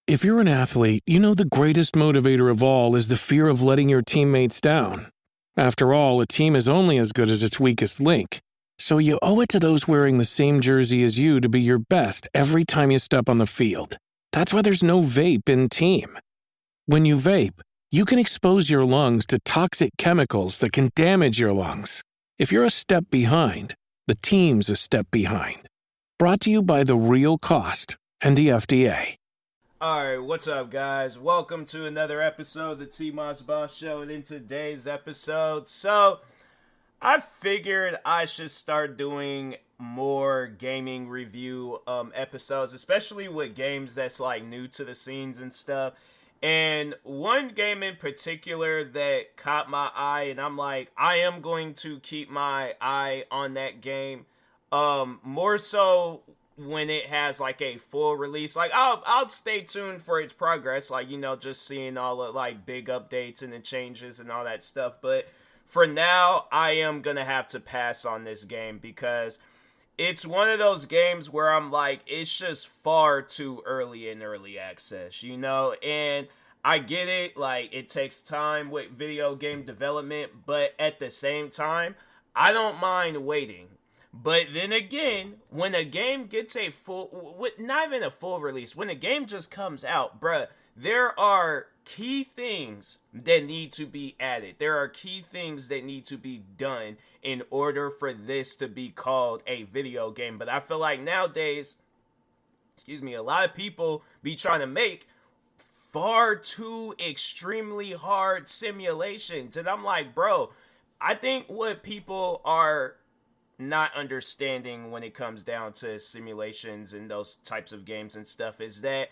If you're an athlete, you know the greatest motivator of all is the fear of letting your teammates down. After all, a team is only as good as its weakest link. So you owe it to those wearing the same jersey as you to be your best every time you step on the field. That's why there's no vape in team. When you vape, you can expose your lungs to toxic chemicals that can damage your lungs. If you're a step behind, the team's a step behind. Brought to you by The Real Cost and the FDA. Alright, what's up, guys? Welcome to another episode of the TMossBoss Show. And in today's episode, I figured I should start doing more gaming review episodes, especially with games that's like new to the scenes and stuff. And one game in particular that caught my eye, and I'm like, I am going to keep my eye on that game. More so when it has like a full release. Like I'll stay tuned for its progress, like, you know, just seeing all the like big updates and the changes and all that stuff. But for now, I am gonna have to pass on this game because it's one of those games where I'm like, it's just far too early in early access, you know? And I get it, like, it takes time with video game development, but at the same time, I don't mind waiting. But then again, when a game gets a full, not even a full release, when a game just comes out, bruh, there are key things that need to be added. There are key things that need to be done in order for this to be called a video game. But I feel like nowadays, a lot of people be trying to make far too extremely hard simulations. And I'm like, bro, I think what people are not understanding when it comes down to simulations and those types of games and stuff is that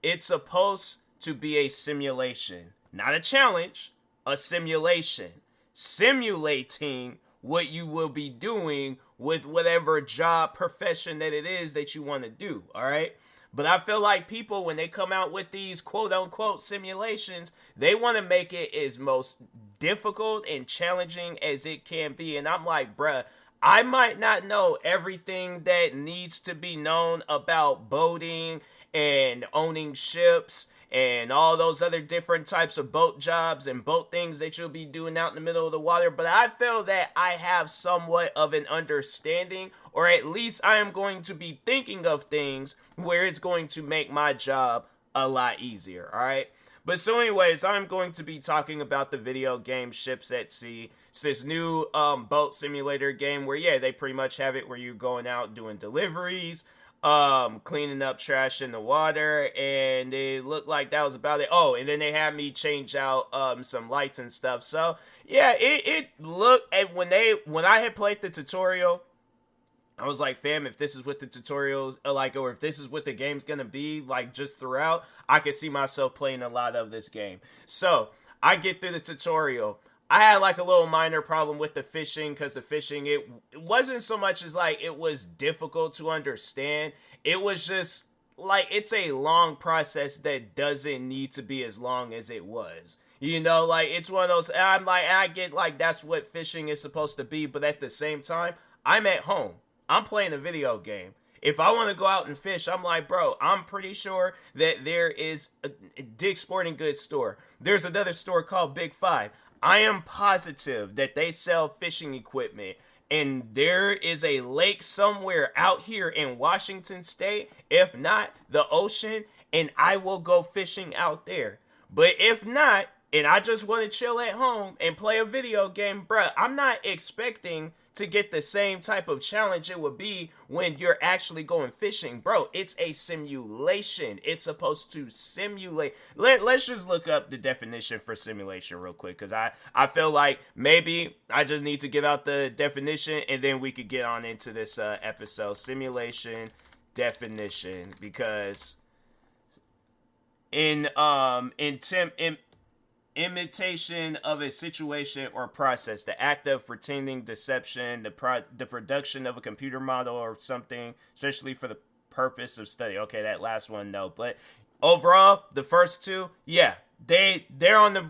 it's supposed to be a simulation, not a challenge, a simulation, simulating what you will be doing with whatever job profession that it is that you want to do. All right. But I feel like people, when they come out with these quote unquote simulations, they want to make it as most difficult and challenging as it can be. And I'm like, bruh, I might not know everything that needs to be known about boating and owning ships and all those other different types of boat jobs and boat things that you'll be doing out in the middle of the water, but I feel that I have somewhat of an understanding, or at least I am going to be thinking of things where it's going to make my job a lot easier, alright? But so anyways, I'm going to be talking about the video game Ships at Sea. It's this new boat simulator game where, yeah, they pretty much have it where you're going out doing deliveries, cleaning up trash in the water, and it looked like that was about it. Oh, and then they had me change out some lights and stuff. So yeah, it looked, and when I had played the tutorial, I was like, fam, if this is what the tutorials are like, or if this is what the game's gonna be like just throughout, I could see myself playing a lot of this game. So I get through the tutorial. I had like a little minor problem with the fishing, because the fishing, it wasn't so much as like it was difficult to understand. It was just like, it's a long process that doesn't need to be as long as it was. You know, like, it's one of those, I'm like, I get like that's what fishing is supposed to be, but at the same time, I'm at home. I'm playing a video game. If I want to go out and fish, I'm like, bro, I'm pretty sure that there is a Dick's Sporting Goods store. There's another store called Big Five. I am positive that they sell fishing equipment, and there is a lake somewhere out here in Washington State, if not the ocean, and I will go fishing out there. But if not, and I just want to chill at home and play a video game, bruh, I'm not expecting to get the same type of challenge it would be when you're actually going fishing. Bro, it's a simulation. It's supposed to simulate. Let's just look up the definition for simulation real quick, because I feel like maybe I just need to give out the definition and then we could get on into this episode. Simulation definition, because in imitation of a situation or process, the act of pretending, deception, the production of a computer model or something, especially for the purpose of study. Okay, that last one, no. But overall, the first two, yeah, they're on the,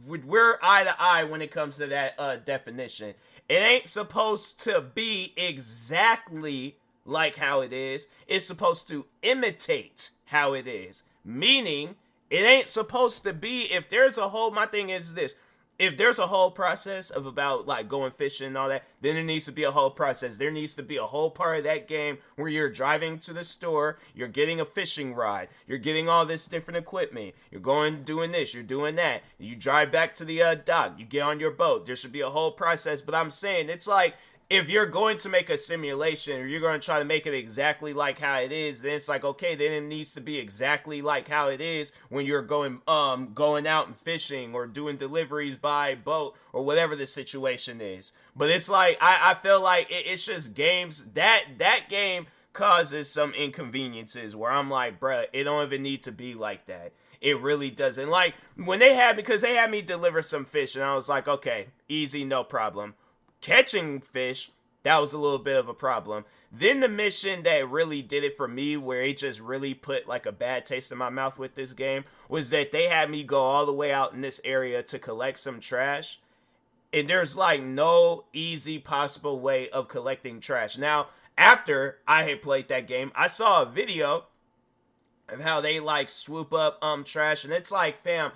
we're eye to eye when it comes to that definition. It ain't supposed to be exactly like how it is. It's supposed to imitate how it is. Meaning, it ain't supposed to be, if there's a whole, my thing is this, if there's a whole process of about like going fishing and all that, then there needs to be a whole process. There needs to be a whole part of that game where you're driving to the store, you're getting a fishing rod, you're getting all this different equipment, you're going doing this, you're doing that, you drive back to the dock, you get on your boat. There should be a whole process. But I'm saying, it's like, if you're going to make a simulation or you're going to try to make it exactly like how it is, then it's like, okay, then it needs to be exactly like how it is when you're going out and fishing or doing deliveries by boat or whatever the situation is. But it's like, I feel like it's just games, that game causes some inconveniences where I'm like, bruh, it don't even need to be like that. It really doesn't. Like, when because they had me deliver some fish, and I was like, okay, easy, no problem. Catching fish, that was a little bit of a problem. Then the mission that really did it for me, where it just really put like a bad taste in my mouth with this game, was that they had me go all the way out in this area to collect some trash. And there's like no easy possible way of collecting trash. Now, after I had played that game, I saw a video of how they like swoop up trash, and it's like, fam,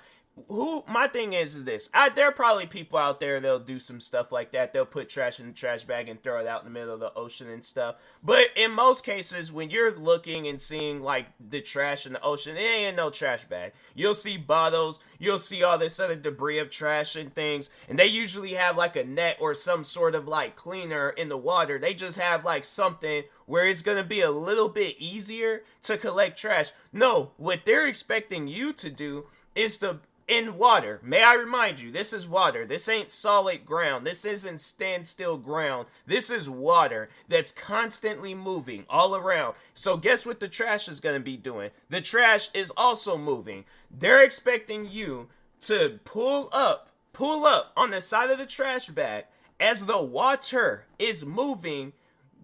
my thing is this, there are probably people out there that'll do some stuff like that. They'll put trash in the trash bag and throw it out in the middle of the ocean and stuff. But in most cases, when you're looking and seeing like the trash in the ocean, it ain't no trash bag. You'll see bottles, you'll see all this other debris of trash and things, and they usually have like a net or some sort of like cleaner in the water. They just have like something where it's going to be a little bit easier to collect trash. No, what they're expecting you to do is to, in water, may I remind you, this is water. This ain't solid ground. This isn't standstill ground. This is water that's constantly moving all around. So guess what the trash is going to be doing? The trash is also moving. They're expecting you to pull up on the side of the trash bag as the water is moving,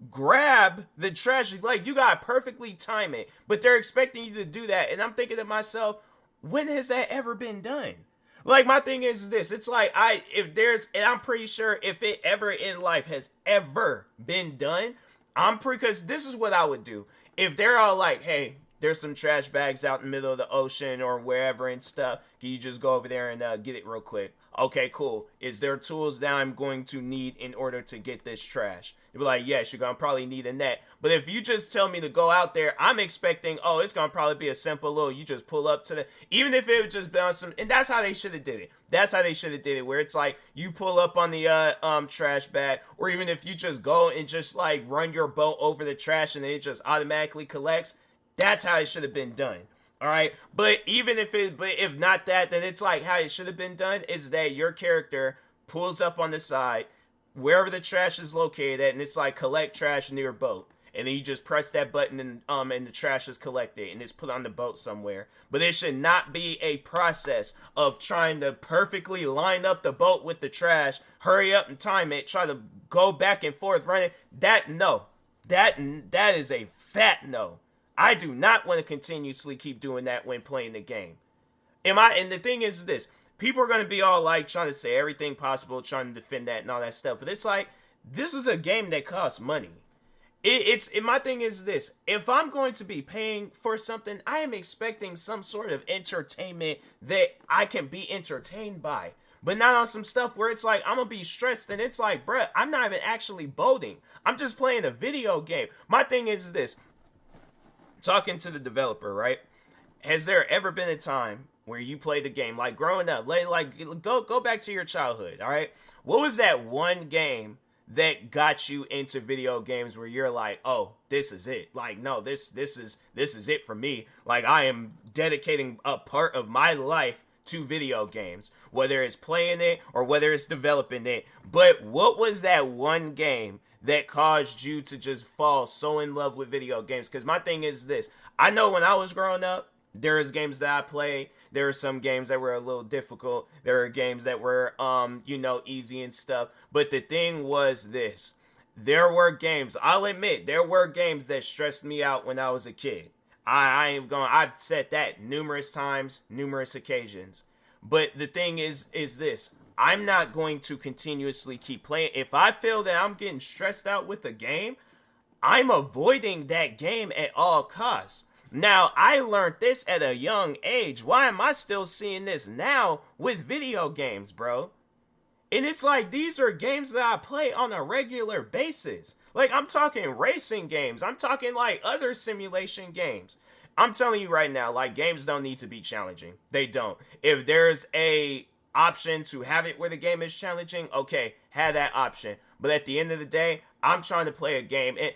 grab the trash. Like, you gotta perfectly time it, but they're expecting you to do that. And I'm thinking to myself, when has that ever been done? Like, my thing is this, it's like, and I'm pretty sure if it ever in life has ever been done, because this is what I would do. If they're all like, hey, there's some trash bags out in the middle of the ocean or wherever and stuff, can you just go over there and get it real quick? Okay, cool. Is there tools that I'm going to need in order to get this trash? You'll be like, yes, you're going to probably need a net. But if you just tell me to go out there, I'm expecting, oh, it's going to probably be a simple little, you just pull up to even if it would just be on some, and that's how they should have did it. That's how they should have did it, where it's like, you pull up on the trash bag, or even if you just go and just like run your boat over the trash and it just automatically collects. That's how it should have been done. All right. But if not that, then it's like how it should have been done is that your character pulls up on the side wherever the trash is located at, and it's like collect trash near boat. And then you just press that button and the trash is collected and it's put on the boat somewhere. But it should not be a process of trying to perfectly line up the boat with the trash, hurry up and time it, try to go back and forth running. That is a fat no. I do not want to continuously keep doing that when playing the game. And the thing is this, people are going to be all like trying to say everything possible, trying to defend that and all that stuff. But it's like, this is a game that costs money. My thing is this, if I'm going to be paying for something, I am expecting some sort of entertainment that I can be entertained by. But not on some stuff where it's like, I'm going to be stressed and it's like, bruh, I'm not even actually boating. I'm just playing a video game. My thing is this, talking to the developer, right? Has there ever been a time where you played the game, like growing up, like go back to your childhood, all right? What was that one game that got you into video games where you're like, oh, this is it? Like, no, this is it for me. Like, I am dedicating a part of my life to video games, whether it's playing it or whether it's developing it. But what was that one game that caused you to just fall so in love with video games? Because my thing is this, I know when I was growing up, there is games that I played. There are some games that were a little difficult. There are games that were, easy and stuff. But the thing was this, there were games, I'll admit, there were games that stressed me out when I was a kid. I've said that numerous times, numerous occasions. But the thing is this, I'm not going to continuously keep playing. If I feel that I'm getting stressed out with a game, I'm avoiding that game at all costs. Now, I learned this at a young age. Why am I still seeing this now with video games, bro? And it's like, these are games that I play on a regular basis. Like, I'm talking racing games. I'm talking like other simulation games. I'm telling you right now, like, games don't need to be challenging. They don't. If there's a option to have it where the game is challenging, okay, have that option. But at the end of the day, I'm trying to play a game. And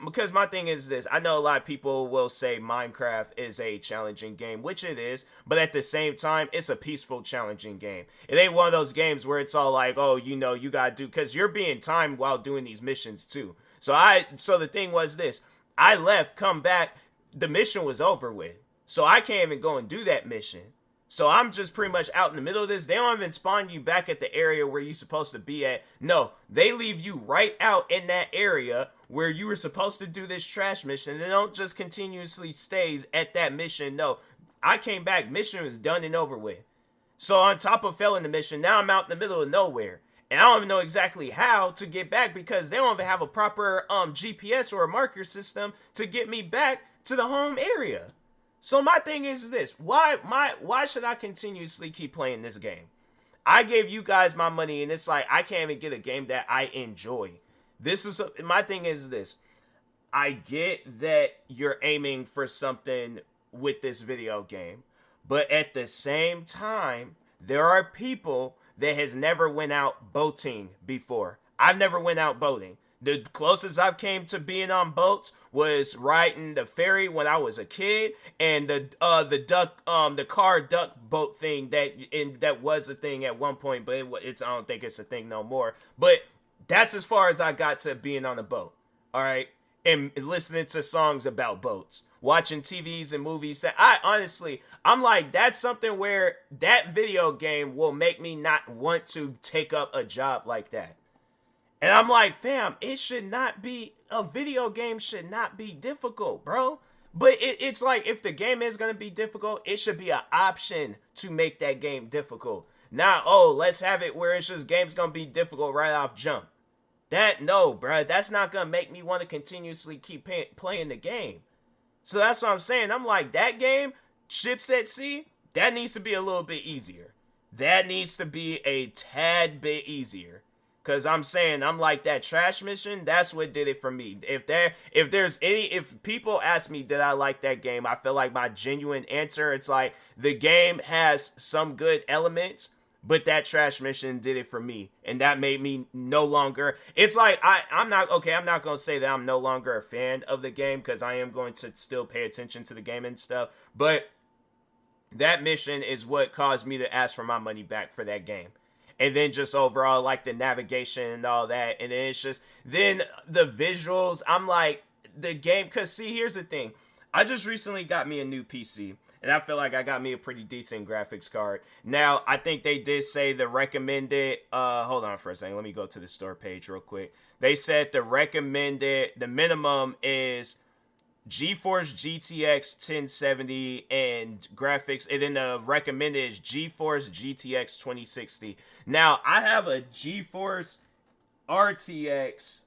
because my thing is this, I know a lot of people will say Minecraft is a challenging game, which it is, but at the same time, it's a peaceful, challenging game. It ain't one of those games where it's all like, oh, you know, you gotta do, because you're being timed while doing these missions too. So the thing was this, I left, come back, the mission was over with. So I can't even go and do that mission. So I'm just pretty much out in the middle of this. They don't even spawn you back at the area where you're supposed to be at. No, they leave you right out in that area where you were supposed to do this trash mission. They don't just continuously stays at that mission. No, I came back. Mission was done and over with. So on top of failing the mission, now I'm out in the middle of nowhere. And I don't even know exactly how to get back because they don't even have a proper GPS or a marker system to get me back to the home area. So my thing is this, why should I continuously keep playing this game? I gave you guys my money and it's like, I can't even get a game that I enjoy. My thing is this, I get that you're aiming for something with this video game, but at the same time, there are people that has never went out boating before. I've never went out boating. The closest I've came to being on boats was riding the ferry when I was a kid, and the car duck boat thing that was a thing at one point, but I don't think it's a thing no more. But that's as far as I got to being on a boat. All right, and listening to songs about boats, watching TVs and movies. I'm like, that's something where that video game will make me not want to take up a job like that. And I'm like, fam, a video game should not be difficult, bro. But it's like, if the game is going to be difficult, it should be an option to make that game difficult. Not, oh, let's have it where it's just game's going to be difficult right off jump. No, bro, that's not going to make me want to continuously keep playing the game. So that's what I'm saying. I'm like, that game, Ships at Sea, that needs to be a little bit easier. That needs to be a tad bit easier. Cause I'm like, that trash mission, that's what did it for me. If people ask me, did I like that game? I feel like my genuine answer, it's like, the game has some good elements, but that trash mission did it for me. And that made me no longer, it's like, I'm not going to say that I'm no longer a fan of the game, cause I am going to still pay attention to the game and stuff. But that mission is what caused me to ask for my money back for that game. And then just overall, like, the navigation and all that. And then it's just, then the visuals, I'm like, the game, because see, here's the thing. I just recently got me a new PC. And I feel like I got me a pretty decent graphics card. Now, I think they did say the recommended, hold on for a second. Let me go to the store page real quick. They said the minimum is GeForce GTX 1070 and graphics, and then the recommended is GeForce GTX 2060. Now, I have a GeForce RTX,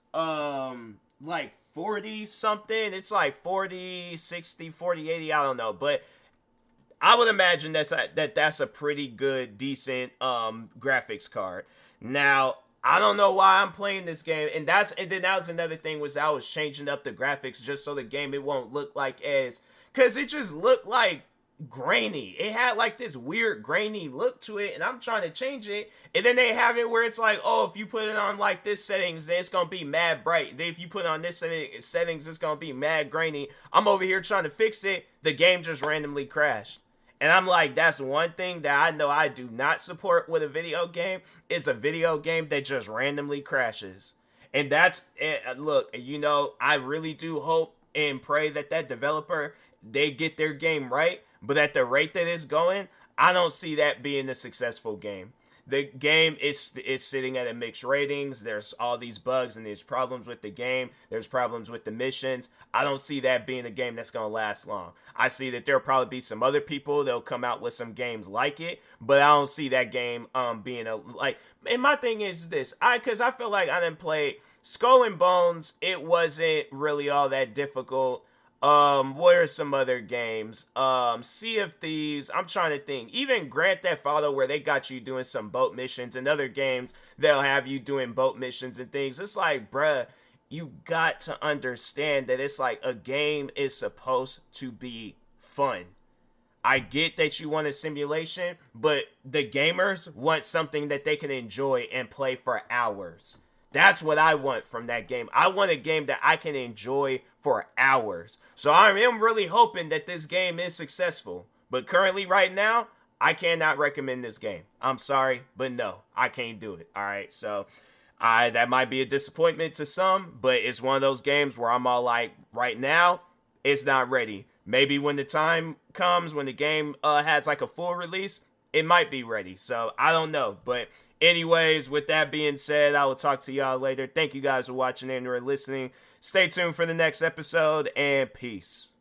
like 40 something. It's like 40, 60, 40, 80, I don't know. But I would imagine that's a pretty good, decent graphics card. Now, I don't know why I'm playing this game, and then that was another thing, was I was changing up the graphics just so the game, it won't look like because it just looked like grainy. It had like this weird grainy look to it, and I'm trying to change it, and then they have it where it's like, oh, if you put it on like this settings, then it's gonna be mad bright. Then if you put it on this settings, it's gonna be mad grainy. I'm over here trying to fix it, the game just randomly crashed. And I'm like, that's one thing that I know I do not support with a video game, is a video game that just randomly crashes. And look, I really do hope and pray that developer, they get their game right. But at the rate that it's going, I don't see that being a successful game. The game is sitting at a mixed ratings. There's all these bugs and there's problems with the game. There's problems with the missions. I don't see that being a game that's going to last long. I see that there'll probably be some other people that'll come out with some games like it, but I don't see that game being and my thing is this, because I feel like I didn't play Skull and Bones. It wasn't really all that difficult. What are some other games? Sea of Thieves. I'm trying to think. Even Grand Theft Auto, where they got you doing some boat missions, and other games they'll have you doing boat missions and things. It's like, bruh, you got to understand that it's like a game is supposed to be fun. I get that you want a simulation, but the gamers want something that they can enjoy and play for hours. That's what I want from that game. I want a game that I can enjoy for hours. So I am really hoping that this game is successful. But currently, right now, I cannot recommend this game. I'm sorry, but no, I can't do it. All right, so that might be a disappointment to some, but it's one of those games where I'm all like, right now, it's not ready. Maybe when the time comes, when the game has like a full release, it might be ready. So I don't know. But anyways, with that being said, I will talk to y'all later. Thank you guys for watching and or listening. Stay tuned for the next episode, and peace.